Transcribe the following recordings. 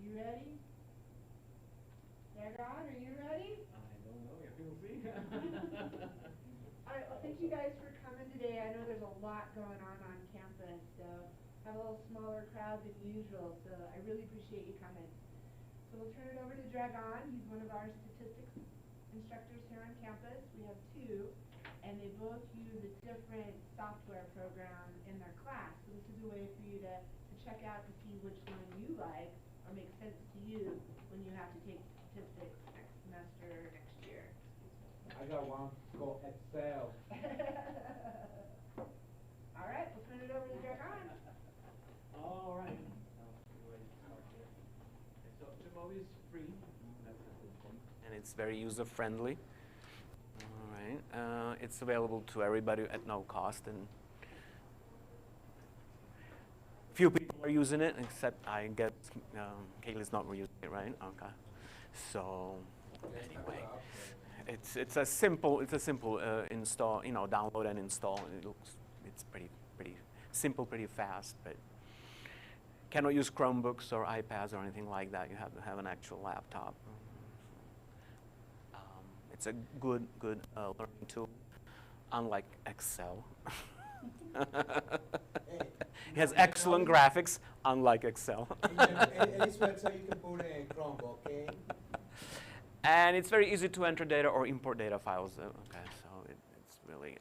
You ready? Dragan, are you ready? I don't know yet. We'll see. All right, well, thank you guys for coming today. I know there's a lot going on campus, so have a little smaller crowd than usual, so I really appreciate you coming. So we'll turn it over to Dragan. He's one of our statistics instructors here on campus. We have two, and they both use a different software program in their class. So this is a way for you to check out to see which one you like or makes sense to you when you have to take statistics next semester, next year. I got one called Excel. All right, we'll turn it over to Dragan. All right. We're ready to start here. Okay, so Tumo is free. That's a good thing. And it's very user-friendly. All right. It's available to everybody at no cost, and few people are using it, except I guess Kaylee's not using it, right? Okay. So anyway, it's a simple install, download and install. It's pretty simple, pretty fast, but cannot use Chromebooks or iPads or anything like that. You have to have an actual laptop. It's a good learning tool, unlike Excel. It has excellent graphics, unlike Excel. It's so you can put it in Chromebook, okay? And it's very easy to enter data or import data files. Okay, so it's really,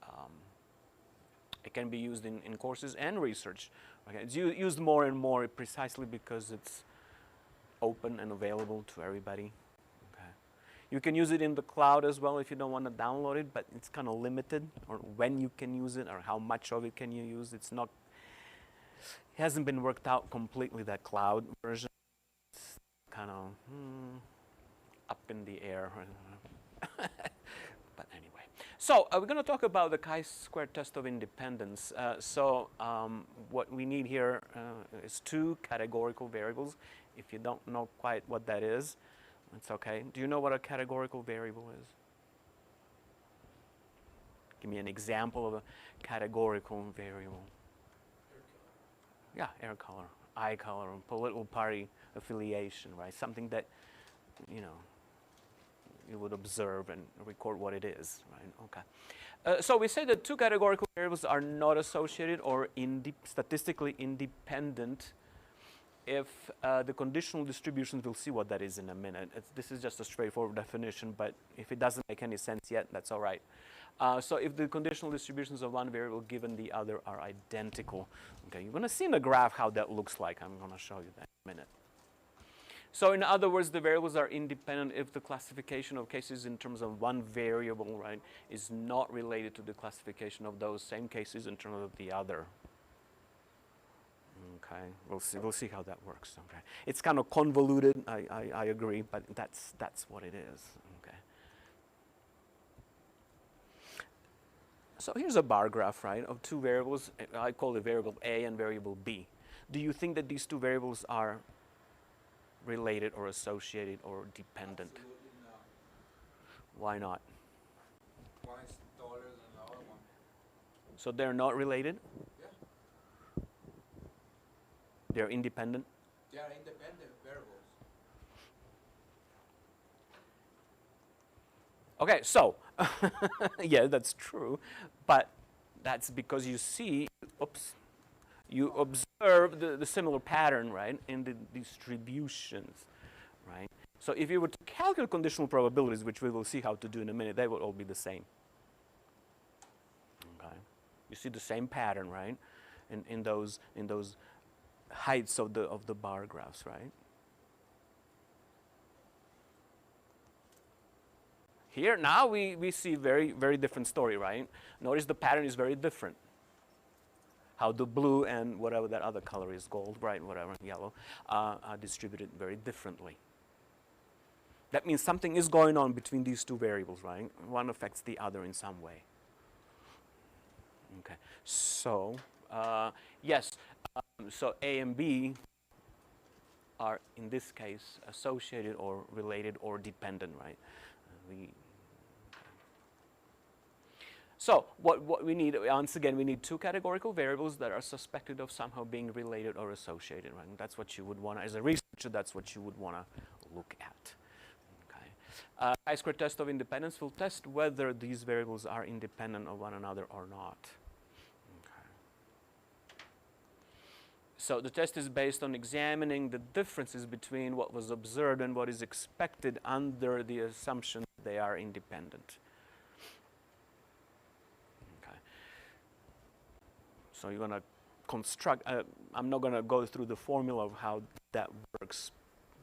it can be used in courses and research. Okay, it's used more and more precisely because it's open and available to everybody. Okay, you can use it in the cloud as well if you don't want to download it, but it's kind of limited, or when you can use it, or how much of it can you use. It hasn't been worked out completely, that cloud version. It's kind of up in the air. But anyway, so we're going to talk about the chi-square test of independence. What we need here is two categorical variables. If you don't know quite what that is, it's okay. Do you know what a categorical variable is? Give me an example of a categorical variable. Yeah, air color, eye color, political party affiliation, right? Something that, you would observe and record what it is, right? Okay. So we say that two categorical variables are not associated or statistically independent if the conditional distributions, we'll see what that is in a minute. This is just a straightforward definition, but if it doesn't make any sense yet, that's all right. So if the conditional distributions of one variable given the other are identical. Okay, you're going to see in the graph how that looks like. I'm going to show you that in a minute. So in other words, the variables are independent if the classification of cases in terms of one variable, right, is not related to the classification of those same cases in terms of the other. Okay, we'll see how that works. Okay, it's kind of convoluted, I agree, but that's what it is. Okay. So here's a bar graph, right, of two variables. I call it variable A and variable B. Do you think that these two variables are related or associated or dependent? Absolutely not. Why not? One is taller than the other one. So they're not related? Yeah. They're independent? They are independent variables. Okay, so, yeah, that's true, but that's because you see, you observe the similar pattern, right, in the distributions, right? So if you were to calculate conditional probabilities, which we will see how to do in a minute, they would all be the same. Okay, you see the same pattern, right, in those heights of the bar graphs, right? Here now we see very different story, right? Notice the pattern is very different. How the blue and whatever that other color is, gold, right, whatever, yellow, are distributed very differently. That means something is going on between these two variables, right? One affects the other in some way. Okay, so yes, so A and B are in this case associated or related or dependent, right? So what we need, once again, we need two categorical variables that are suspected of somehow being related or associated, right? And that's what you would want to, as a researcher, that's what you would want to look at. Okay. Chi-square test of independence will test whether these variables are independent of one another or not. Okay. So the test is based on examining the differences between what was observed and what is expected under the assumption that they are independent. So you're going to construct, I'm not going to go through the formula of how that works,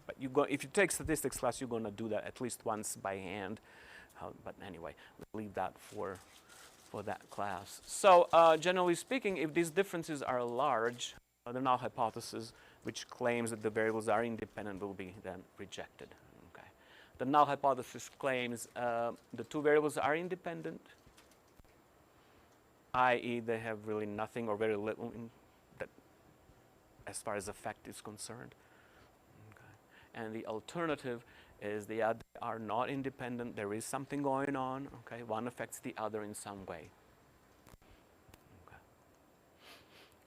but if you take statistics class, you're going to do that at least once by hand. But anyway, we'll leave that for that class. So generally speaking, if these differences are large, the null hypothesis, which claims that the variables are independent, will be then rejected. Okay. The null hypothesis claims the two variables are independent, i.e. they have really nothing or very little that as far as effect is concerned. Okay. And the alternative is they are not independent, there is something going on, okay? One affects the other in some way. Okay.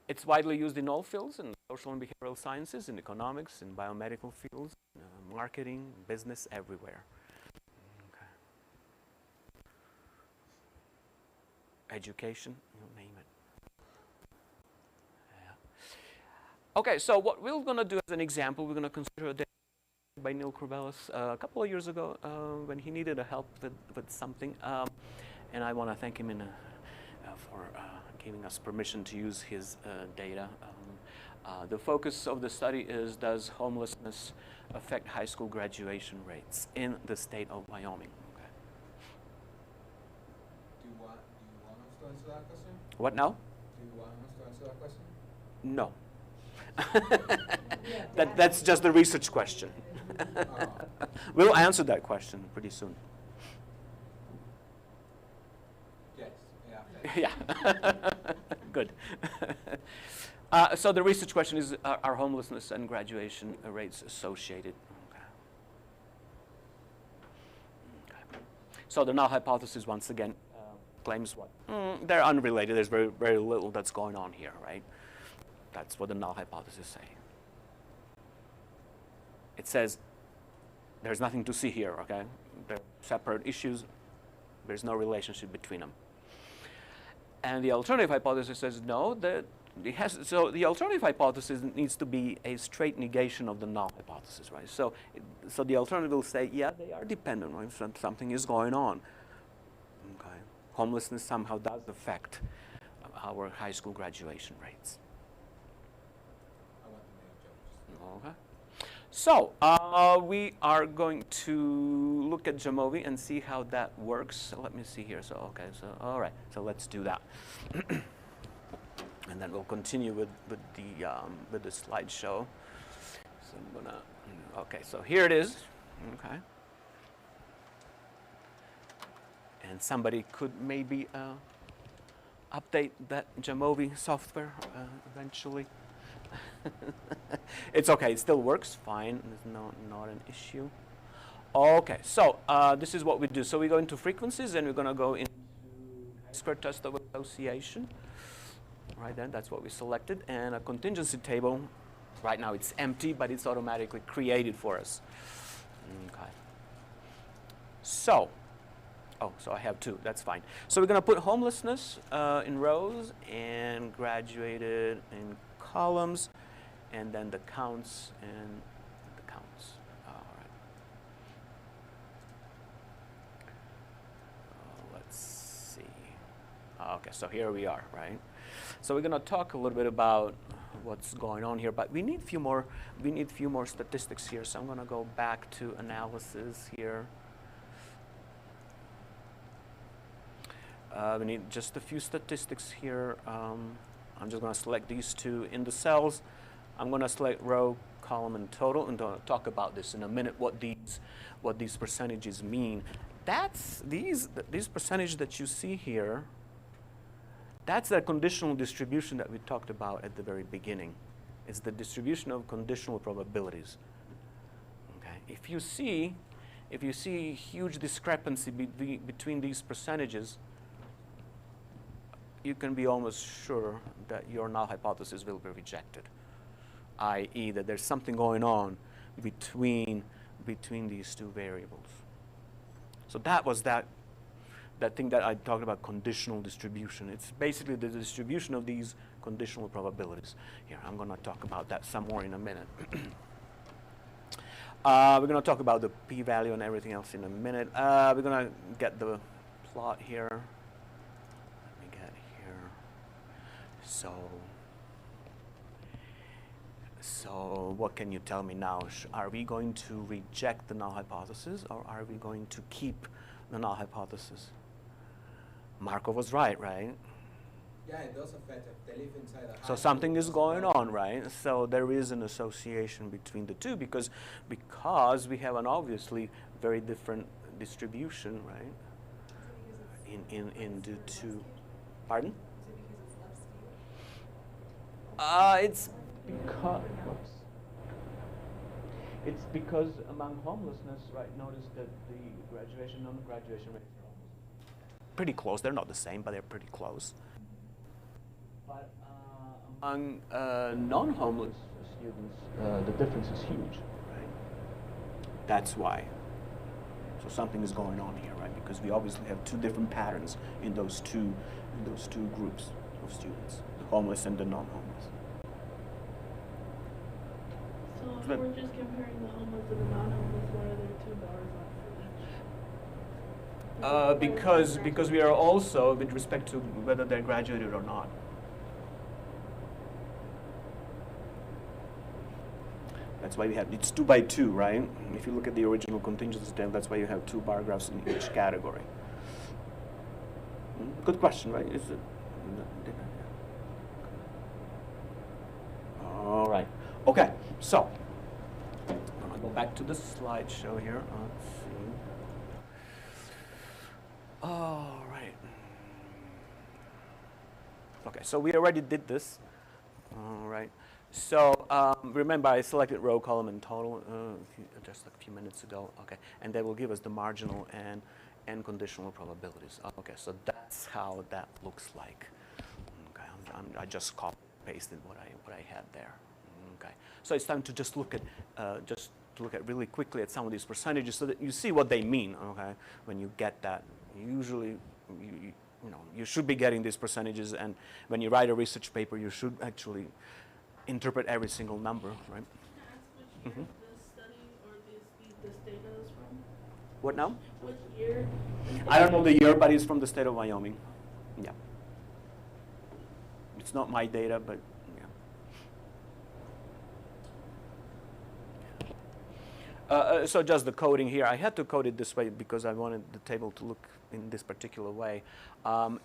It's widely used in all fields, in social and behavioral sciences, in economics, in biomedical fields, marketing, business, everywhere. Education, you name it. Yeah. Okay, so what we're going to do as an example, we're going to consider a data by Neil Corbelis a couple of years ago when he needed a help with something. And I want to thank him for giving us permission to use his data. The focus of the study is, does homelessness affect high school graduation rates in the state of Wyoming? Answer that question? What now? Do you want us to answer that question? No. That's just a research question. We'll answer that question pretty soon. Yes. Yeah. Yeah. Good. So the research question is, are homelessness and graduation rates associated? Okay. So the null hypothesis, once again, claims what? They're unrelated. There's very, very little that's going on here, right? That's what the null hypothesis say. It says there's nothing to see here, okay? They're separate issues. There's no relationship between them. And the alternative hypothesis says no, that it has, so the alternative hypothesis needs to be a straight negation of the null hypothesis, right? So the alternative will say, yeah, they are dependent, right? Something is going on. Okay. Homelessness somehow does affect our high school graduation rates. I want to make jokes. Okay. So we are going to look at Jamovi and see how that works. So let me see here. So okay. So all right. So let's do that, and then we'll continue with the slideshow. So I'm gonna. Okay. So here it is. Okay. And somebody could maybe update that Jamovi software eventually. It's okay, it still works fine. There's not an issue. Okay, so this is what we do. So we go into frequencies and we're going to go into chi-square test of association. Right then, that's what we selected. And a contingency table. Right now it's empty, but it's automatically created for us. Okay. So I have two, that's fine. So we're going to put homelessness in rows and graduated in columns, and then the counts and the counts. All right. Let's see. Okay, so here we are, right? So we're going to talk a little bit about what's going on here, but we need a few more statistics here. So I'm going to go back to analysis here. We need just a few statistics here. I'm just going to select these two in the cells. I'm going to select row, column, and total, and I'll talk about this in a minute. What these percentages mean. That's these percentages that you see here. That's that conditional distribution that we talked about at the very beginning. It's the distribution of conditional probabilities. Okay. If you see huge discrepancy between these percentages, you can be almost sure that your null hypothesis will be rejected, i.e. that there's something going on between these two variables. So that was that thing that I talked about, conditional distribution. It's basically the distribution of these conditional probabilities. Here, I'm going to talk about that some more in a minute. We're going to talk about the p-value and everything else in a minute. We're going to get the plot here. Let me get here. So what can you tell me now? Are we going to reject the null hypothesis, or are we going to keep the null hypothesis? Markov was right? Yeah, it does affect if they live inside a So something is going on, right? So there is an association between the two because we have an obviously very different distribution, right? In the two. Pardon? Is it because it's left skewed? It's because among homelessness, right? Notice that the graduation, non-graduation rates are almost pretty close. They're not the same, but they're pretty close. But among non-homeless students, the difference is huge, right? That's why. So something is going on here, right? Because we obviously have two different patterns in those two groups of students, the homeless and the non-homeless. So if we're just comparing the homeless and the non-homeless, why are there 2 bars on for each? Because we are also with respect to whether they're graduated or not. That's why we have, it's 2 by 2, right? If you look at the original contingency table, that's why you have 2 bar graphs in each category. Good question, right? Is it? All right. Okay, so I'm gonna go back to the slideshow here. Let's see. All right. Okay, so we already did this. All right. So remember, I selected row, column, and total just a few minutes ago. Okay, and that will give us the marginal and conditional probabilities. Okay, so that's how that looks like. Okay, I just copy pasted what I had there. Okay, so it's time to just look at really quickly at some of these percentages so that you see what they mean. Okay, when you get that, usually you should be getting these percentages, and when you write a research paper, you should actually interpret every single number, right? Can I ask which year this study or this data is from? What now? Which year? I don't know the year, but it's from the state of Wyoming. Yeah. It's not my data, but yeah. So just the coding here. I had to code it this way because I wanted the table to look in this particular way.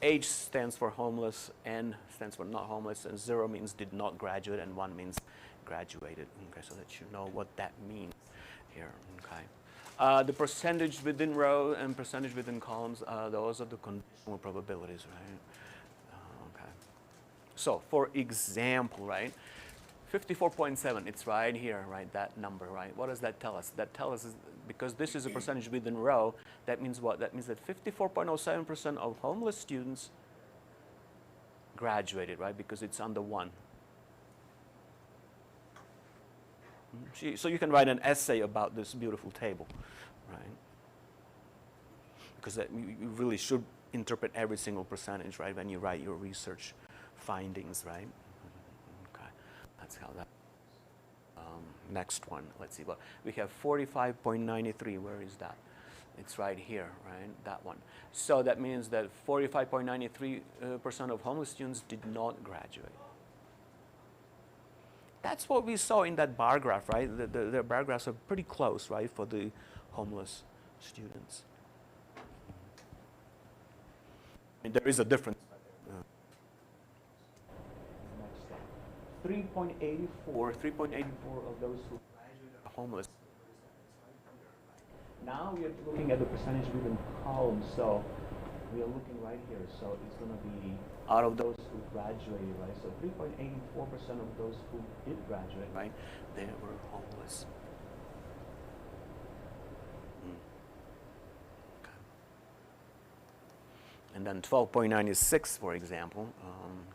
H stands for homeless, N stands for not homeless, and 0 means did not graduate, and 1 means graduated. Okay, so that you know what that means here. Okay. The percentage within row and percentage within columns, those are the conditional probabilities, right? Okay. So for example, right? 54.7, it's right here, right, that number, right? What does that tell us? That tells us, because this is a percentage within row, that means what? That means that 54.07% of homeless students graduated, right? Because it's under 1. So you can write an essay about this beautiful table, right? Because you really should interpret every single percentage, right, when you write your research findings, right? That's how that. Next one, let's see. Well, we have 45.93. Where is that? It's right here, right? That one. So that means that 45.93% of homeless students did not graduate. That's what we saw in that bar graph, right? The bar graphs are pretty close, right, for the homeless students. I mean, there is a difference. 3.84 of those who graduated are homeless. Now we are looking at the percentage within columns, so we are looking right here. So it's going to be out of those who graduated, right? So 3.84% of those who did graduate, right, they were homeless. Okay. And then 12.96, for example,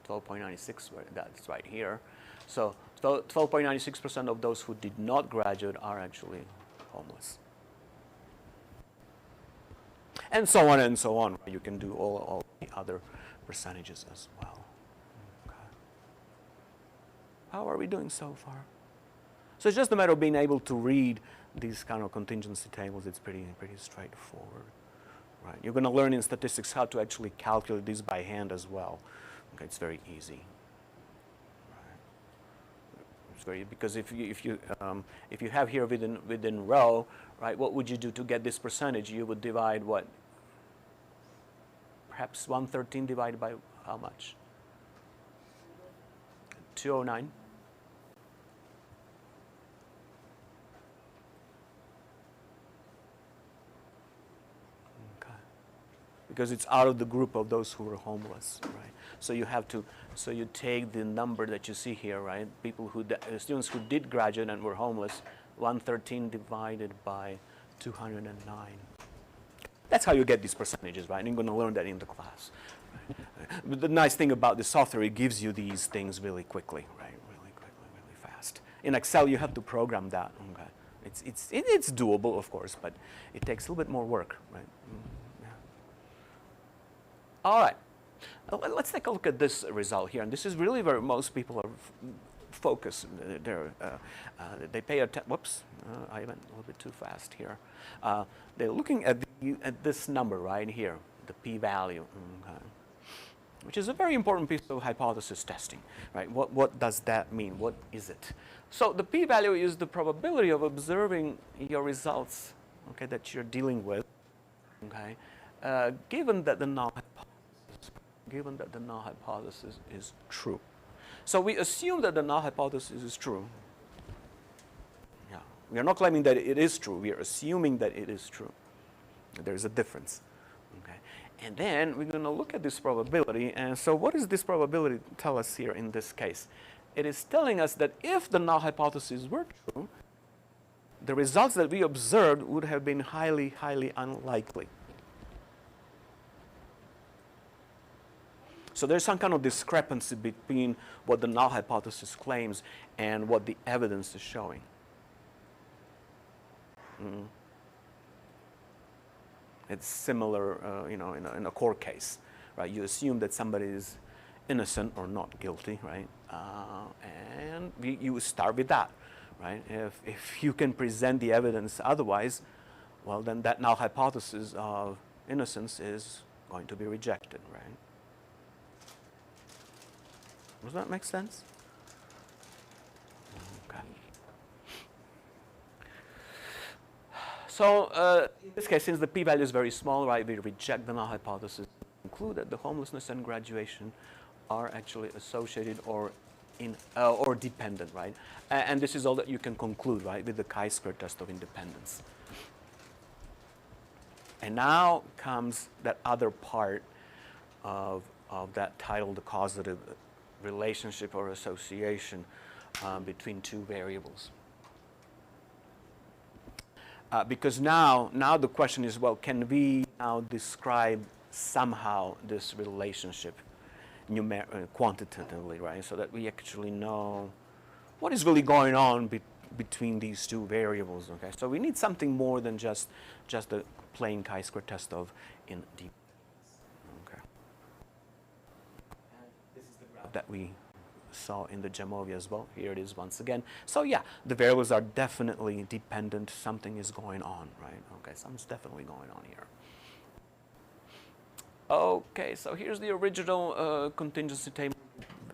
12.96, that's right here. So 12.96% of those who did not graduate are actually homeless. And so on and so on. You can do all the other percentages as well. Okay. How are we doing so far? So it's just a matter of being able to read these kind of contingency tables. It's pretty straightforward. Right. You're going to learn in statistics how to actually calculate this by hand as well. Okay, it's very easy. Right. It's very, because if you have here within row, right, what would you do to get this percentage? You would divide what? Perhaps 113 divided by how much? 209. Because it's out of the group of those who are homeless, right? So you have to, so you take the number that you see here, right? People who, students who did graduate and were homeless, 113 divided by 209. That's how you get these percentages, right? And you're going to learn that in the class. Right? But the nice thing about the software, it gives you these things really quickly, right? Really quickly, really fast. In Excel, you have to program that. Okay? It's doable, of course, but it takes a little bit more work, right? All right, let's take a look at this result here. And this is really where most people are focused. They pay attention. Whoops, I went a little bit too fast here. They're looking at this number right here, the p-value, which is a very important piece of hypothesis testing. Right? What does that mean? What is it? So the p-value is the probability of observing your results, okay, that you're dealing with, okay, given that the null hypothesis is true. So we assume that the null hypothesis is true. Yeah. We are not claiming that it is true. We are assuming that it is true. There's a difference. Okay. And then we're going to look at this probability. And so what does this probability tell us here in this case? It is telling us that if the null hypothesis were true, the results that we observed would have been highly, highly unlikely. So there's some kind of discrepancy between what the null hypothesis claims and what the evidence is showing. It's similar, in a court case, right? You assume that somebody is innocent or not guilty, right? And you start with that, right? If you can present the evidence otherwise, well, then that null hypothesis of innocence is going to be rejected, right? Does that make sense? Okay. So in this case, since the p-value is very small, right, we reject the null hypothesis. Conclude that the homelessness and graduation are actually associated or dependent, right? And this is all that you can conclude, right, with the chi-square test of independence. And now comes that other part of that title, the causative relationship or association between two variables. Because now the question is, well, can we now describe somehow this relationship quantitatively, right? So that we actually know what is really going on between these two variables, okay? So we need something more than just a plain chi-square test of independence. That we saw in the Jamovi as well. Here it is once again. So yeah, the variables are definitely dependent. Something is going on, right? Okay, something's definitely going on here. Okay, so here's the original contingency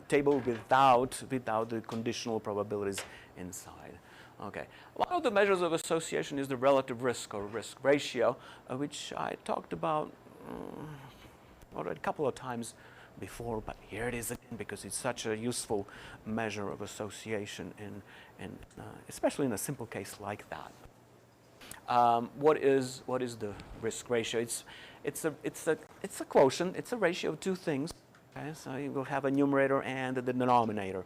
table without the conditional probabilities inside. Okay, one of the measures of association is the relative risk or risk ratio, which I talked about already a couple of times before, but here it is again because it's such a useful measure of association, especially in a simple case like that. What is the risk ratio? It's a quotient. It's a ratio of two things. Okay, so you will have a numerator and the denominator.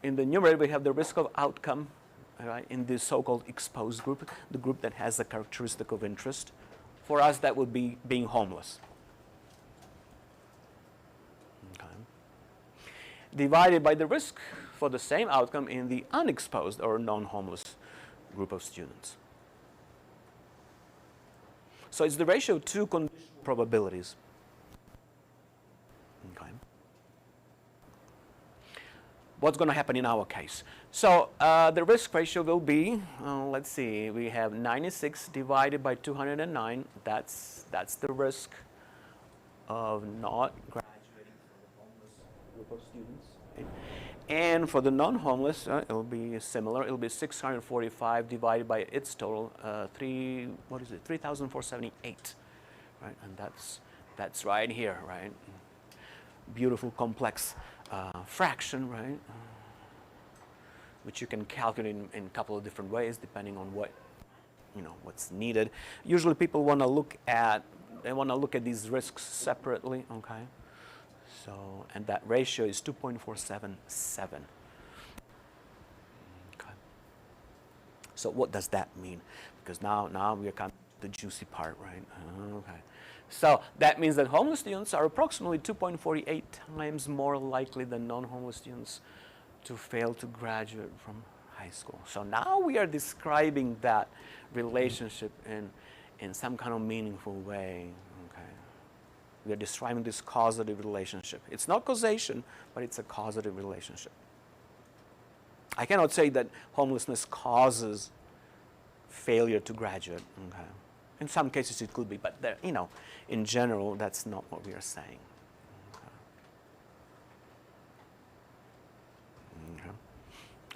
In the numerator, we have the risk of outcome, right? In the so-called exposed group, the group that has a characteristic of interest. For us, that would be being homeless. divided by the risk for the same outcome in the unexposed or non-homeless group of students. So it's the ratio of two conditional probabilities. Okay. What's going to happen in our case? So the risk ratio will be, let's see, we have 96 divided by 209. That's the risk of not graduating for the homeless group of students. Okay. And for the non-homeless, it'll be similar. It'll be 645 divided by its total, 3,478, right? And that's right here, right? Beautiful, complex fraction, right? Which you can calculate in a couple of different ways, depending on what's needed. Usually, people want to look at these risks separately, okay? So, and that ratio is 2.477. Okay. So what does that mean? Because now we are kind of the juicy part, right? Okay. So that means that homeless students are approximately 2.48 times more likely than non-homeless students to fail to graduate from high school. So now we are describing that relationship in some kind of meaningful way. We are describing this causative relationship. It's not causation, but it's a causative relationship. I cannot say that homelessness causes failure to graduate. Okay. In some cases it could be, but there, in general, that's not what we are saying. Okay.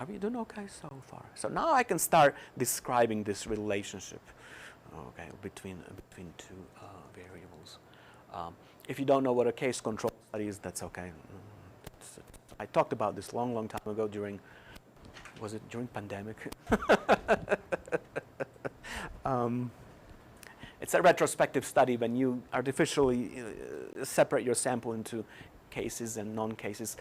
Are we doing okay so far? So now I can start describing this relationship, okay, between two variables. If you don't know what a case control study is, that's okay. I talked about this long time ago was it during pandemic? It's a retrospective study when you artificially separate your sample into cases and non-cases,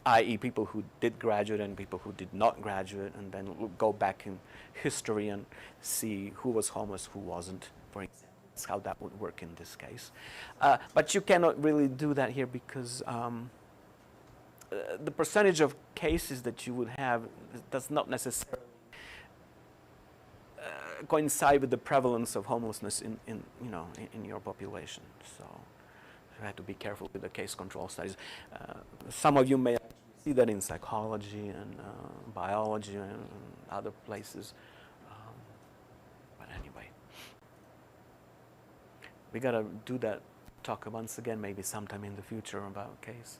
i.e. people who did graduate and people who did not graduate, and then go back in history and see who was homeless, who wasn't, for example. That's how that would work in this case. But you cannot really do that here because the percentage of cases that you would have does not necessarily coincide with the prevalence of homelessness in your population. So you have to be careful with the case control studies. Some of you may see that in psychology and biology and other places. But anyway. We gotta do that talk once again, maybe sometime in the future about case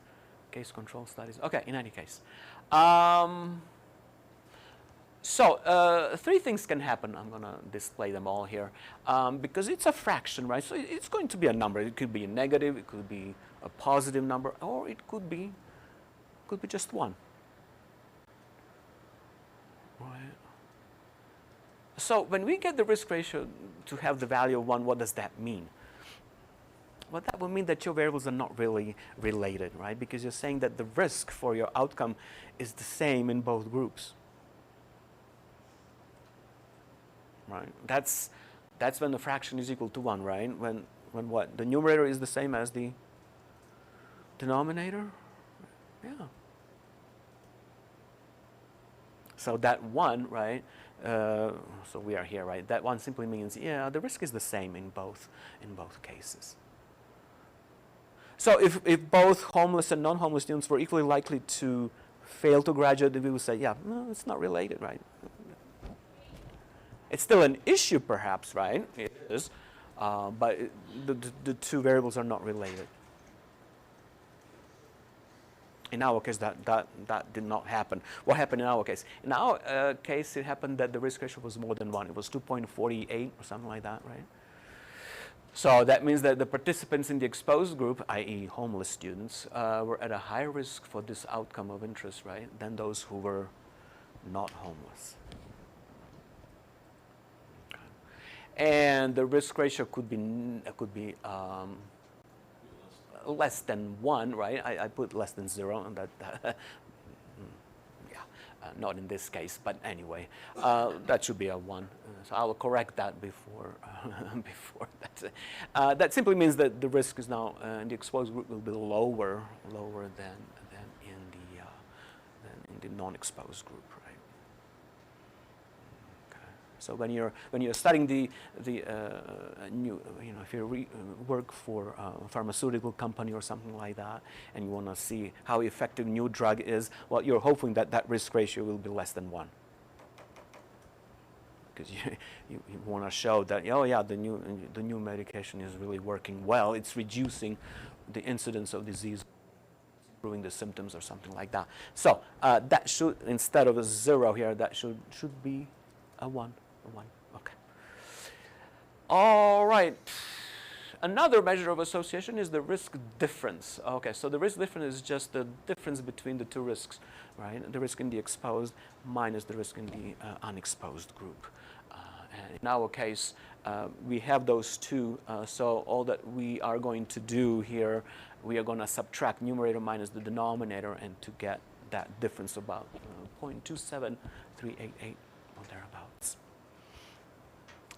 control studies. Okay, in any case. So three things can happen. I'm gonna display them all here because it's a fraction, right? So it's going to be a number. It could be a negative, it could be a positive number, or it could be just one. Right. So when we get the risk ratio to have the value of 1, what does that mean? Well, that would mean that your variables are not really related, right? Because you're saying that the risk for your outcome is the same in both groups. Right? That's when the fraction is equal to 1, right? When what? The numerator is the same as the denominator? Yeah. So that 1, right? So we are here, right? That 1 simply means, yeah, the risk is the same in both cases. So if both homeless and non-homeless students were equally likely to fail to graduate, we would say, yeah, no, it's not related, right? It's still an issue, perhaps, right? It is, but the two variables are not related. In our case, that did not happen. What happened in our case? In our case, it happened that the risk ratio was more than 1. It was 2.48 or something like that, right? So that means that the participants in the exposed group, i.e. homeless students, were at a higher risk for this outcome of interest, right, than those who were not homeless. Okay. And the risk ratio could be less than 1, right? I put less than 0, and that not in this case, but anyway, that should be a 1. So I will correct that before that. That simply means that the risk is now in the exposed group will be lower than in the the non-exposed group, right? Okay. So when you're studying the new, if you work for a pharmaceutical company or something like that, and you want to see how effective new drug is, well, you're hoping that that risk ratio will be less than 1. Because you want to show that, oh yeah, the new medication is really working well. It's reducing the incidence of disease, improving the symptoms or something like that. So that should, instead of a 0 here, that should be a 1. Okay. All right. Another measure of association is the risk difference. Okay, so the risk difference is just the difference between the two risks, right? The risk in the exposed minus the risk in the unexposed group. And in our case, we have those two, so all that we are going to do here, we are going to subtract numerator minus the denominator, and to get that difference about 0.27388 or thereabouts.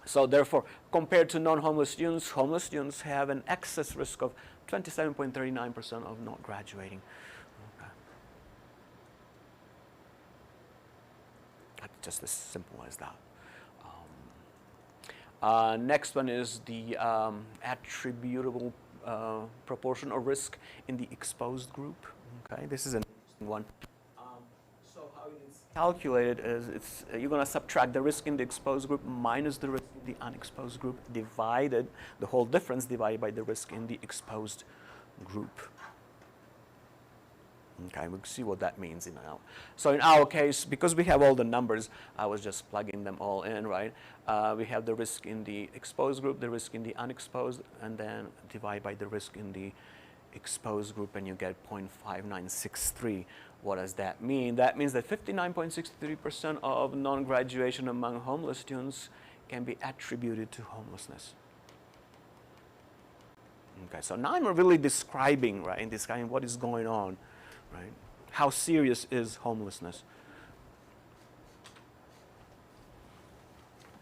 So therefore, compared to non-homeless students, homeless students have an excess risk of 27.39% of not graduating. Okay. Just as simple as that. Next one is the attributable proportion or risk in the exposed group. Okay, this is an interesting one. So how it is calculated is you're going to subtract the risk in the exposed group minus the risk in the unexposed group, divided, the whole difference divided by the risk in the exposed group. Okay, we'll see what that means in our. So in our case, because we have all the numbers, I was just plugging them all in, right? We have the risk in the exposed group, the risk in the unexposed, and then divide by the risk in the exposed group, and you get 0.5963. What does that mean? That means that 59.63% of non-graduation among homeless students can be attributed to homelessness. Okay, so now I'm really describing, right, describing what is going on. Right? How serious is homelessness?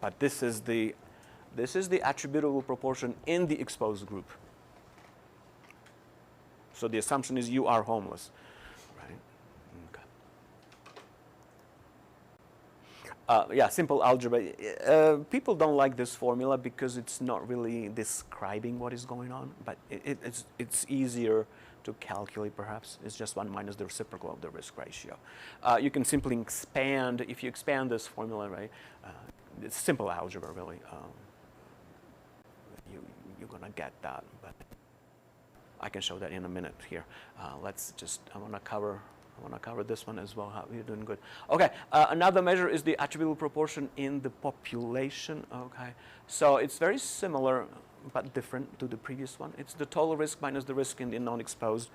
But this is the attributable proportion in the exposed group. So the assumption is you are homeless, right? Okay. Yeah, simple algebra. People don't like this formula because it's not really describing what is going on, but it's easier to calculate, perhaps. It's just 1 minus the reciprocal of the risk ratio. You can simply expand, if you expand this formula, right? It's simple algebra, really. You're going to get that, but I can show that in a minute here. I want to cover this one as well. How you're doing good. Okay, another measure is the attributable proportion in the population. Okay, so it's very similar but different to the previous one. It's the total risk minus the risk in the non-exposed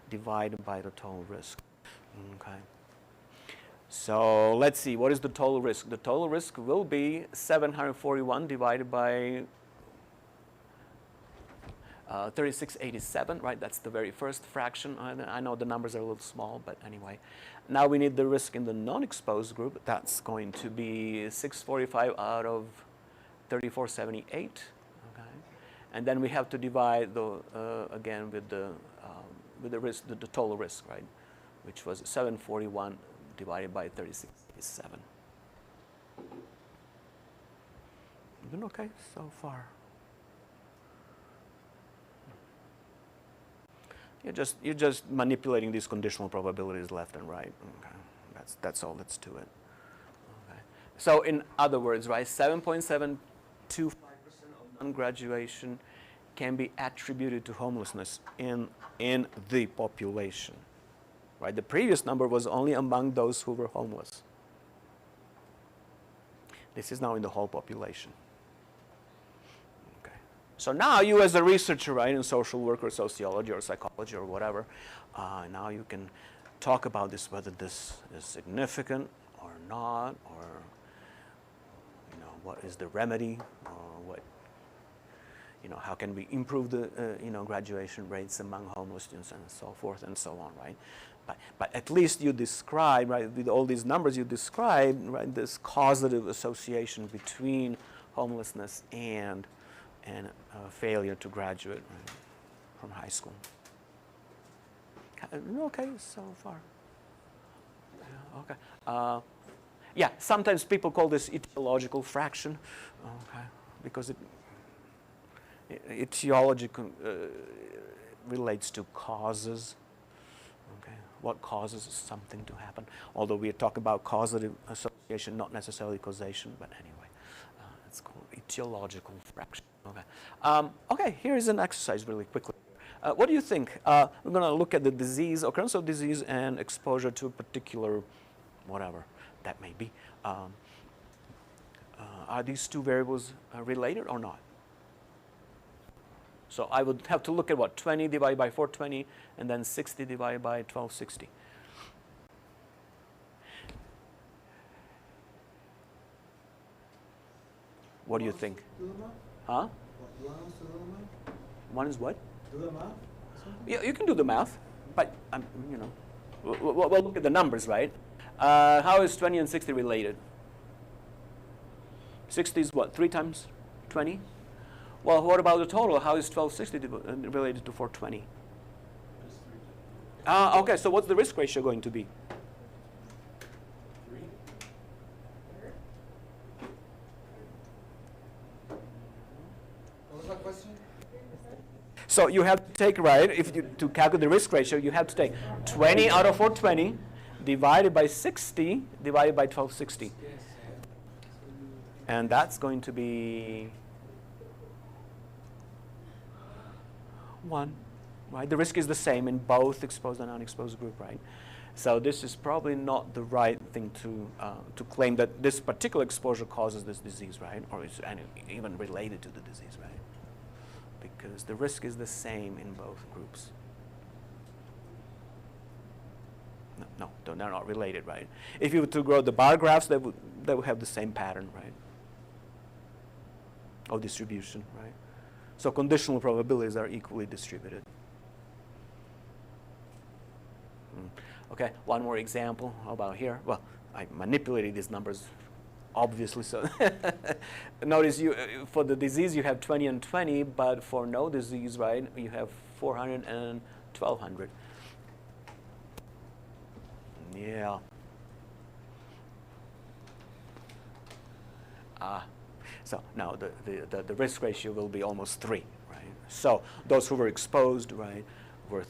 divided by the total risk. Okay. So let's see, what is the total risk? The total risk will be 741 divided by 3687, right? That's the very first fraction. I know the numbers are a little small, but anyway. Now we need the risk in the non-exposed group. That's going to be 645 out of 3478. And then we have to divide again with the risk, the total risk, right? Which was 741 divided by 3687. Been okay so far. You're just manipulating these conditional probabilities left and right. Okay. That's all that's to it. Okay. So in other words, right, 7.725% of non-graduation can be attributed to homelessness in the population. Right? The previous number was only among those who were homeless. This is now in the whole population. Okay. So now you as a researcher, right, in social work or sociology or psychology or whatever, now you can talk about this, whether this is significant or not, or what is the remedy, or what, how can we improve the graduation rates among homeless students and so forth and so on, right? But at least you describe, right, with all these numbers you describe, right, this causative association between homelessness and failure to graduate, right, from high school. Okay so far? Okay. Yeah, sometimes people call this etiological fraction, okay, because etiology relates to causes. Okay, what causes something to happen? Although we are talking about causative association, not necessarily causation, but anyway, it's called etiological fraction. Okay. Okay, here is an exercise really quickly. What do you think? We're going to look at the disease, occurrence of disease, and exposure to a particular whatever that may be. Are these two variables related or not? So I would have to look at what? 20 divided by 420, and then 60 divided by 1260. What do you think? Do the math? Huh? You want us to do the math? One is what? Do the math? Yeah, you can do the math, but you know, we'll look at the numbers, right? How is 20 and 60 related? 60 is what? 3 times 20? Well, what about the total? How is 1260 related to 420? Okay, so what's the risk ratio going to be? 3. What was that question? So you have to take, right, to calculate the risk ratio, you have to take 20 out of 420 divided by 60 divided by 1260. And that's going to be 1, right? The risk is the same in both exposed and unexposed group, right? So this is probably not the right thing to claim that this particular exposure causes this disease, right? Or is even related to the disease, right? Because the risk is the same in both groups. No, they're not related, right? If you were to grow the bar graphs, they would have the same pattern, right? Of distribution, right? So conditional probabilities are equally distributed. Okay, one more example. How about here? Well, I manipulated these numbers, obviously. So notice for the disease you have 20 and 20, but for no disease, right, you have 400 and 1200. Yeah. So now the risk ratio will be almost 3, right? So those who were exposed, right, were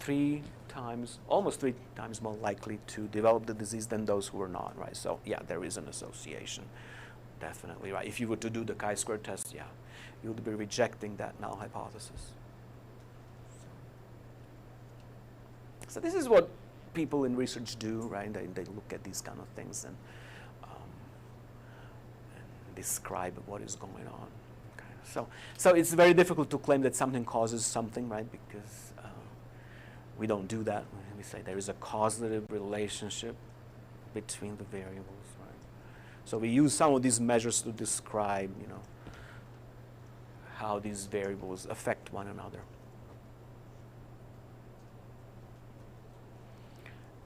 almost 3 times more likely to develop the disease than those who were not, right? So yeah, there is an association, definitely, right? If you were to do the chi-square test, yeah, you would be rejecting that null hypothesis. So this is what people in research do, right? They look at these kind of things and describe what is going on. Okay. So it's very difficult to claim that something causes something, right? Because we don't do that. We say there is a causative relationship between the variables, right? So we use some of these measures to describe, you know, how these variables affect one another.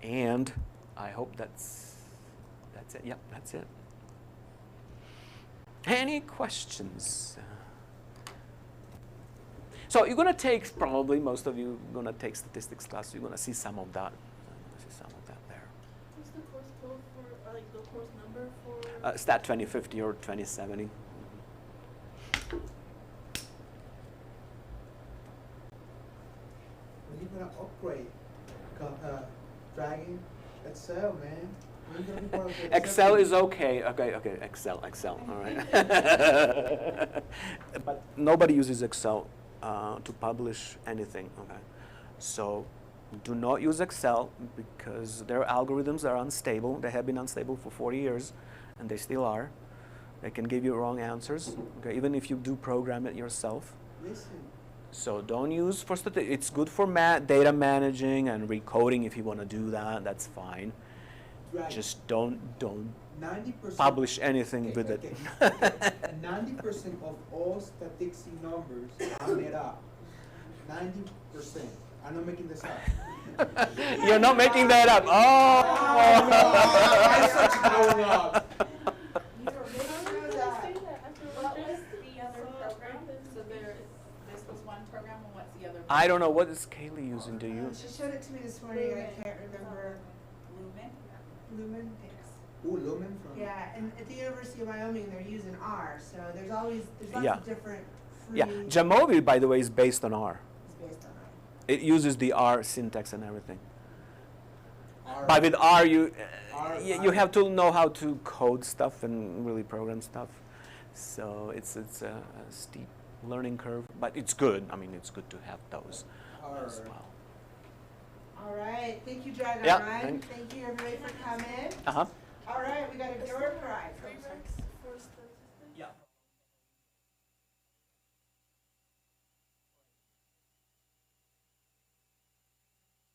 And I hope that's it. Yep, that's it. Any questions? So you're going to take, probably most of you are going to take statistics class. You're going to see some of that. There. What's the course code for, like the course number for? Stat 2050 or 2070. When you gonna upgrade, Dragan, Excel, man. When you gonna be part of the Excel is okay. Okay, Excel, all right. But nobody uses Excel to publish anything, okay? So do not use Excel because their algorithms are unstable. They have been unstable for 40 years, and they still are. They can give you wrong answers, okay, even if you do program it yourself. Listen. So don't use for statistics. It's good for data managing and recoding if you want to do that. That's fine. Right. Just don't 90% publish anything with it. 90% of all statistics numbers are made up. 90%. I'm not making this up. You're not making that up. Oh! I'm such growing up. I don't know. What is Kaylee using? Do you? She showed it to me this morning, and I can't remember. Lumen. Lumen? Ooh, Lumen from. Yeah, and at the University of Wyoming, they're using R, so there's lots Yeah. of different free. Yeah, Jamovi, by the way, is based on R. Is based on R. It uses the R syntax and everything. R. But with R, you R. have to know how to code stuff and really program stuff. So it's a steep learning curve, but it's good. I mean, it's good to have those R. as well. All right, thank you, Dragan. Yeah, Thank you, everybody, for coming. Uh-huh. All right, we got a door prize.